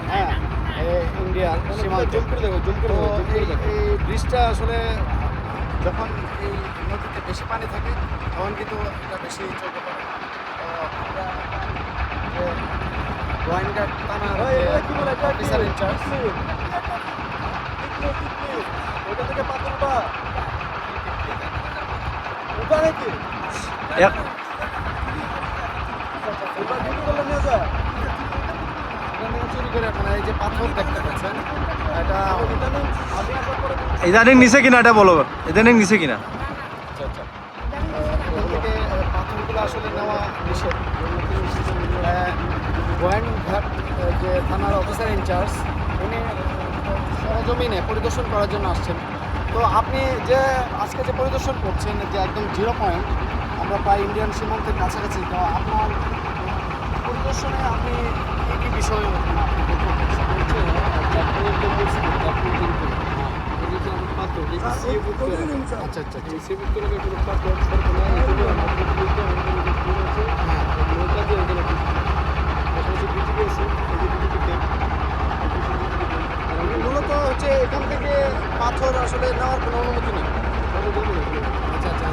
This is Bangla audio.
হ্যাঁ, ইন্ডিয়ার সীমান্ত। এই ব্রিজটা আসলে যখন এই নদীতে বেশি পানি থাকে তখন কিন্তু এটা বেশি চলতে পারে। তো আমরা গোয়েন্দা থানার অফিসার ইনচার্জ ওইটা থেকে পাথরটা ওটা নাকি চুরি করে এখন এই যে পাথর দেখতে পাচ্ছেন এটা ইদানিং নিছে কিনা এটা বলো, ইদানিং নিছে কিনা? এখান থেকে পাথরগুলো আসলে নেওয়া নিষেধ। গোয়েনঘাট যে থানার অফিসার ইনচার্জ উনি সরজমিনে পরিদর্শন করার জন্য আসছেন। তো আপনি যে আজকে যে পরিদর্শন করছেন যে একদম 0 পয়েন্ট, আমরা প্রায় ইন্ডিয়ান সীমান্তের কাছাকাছি, তো আপনার পরিদর্শনে আপনি কী কী বিষয় আচ্ছা আচ্ছা মূলত হচ্ছে এখান থেকে পাথর আসলে নেওয়ার কোনো অনুমতি নেই। আচ্ছা আচ্ছা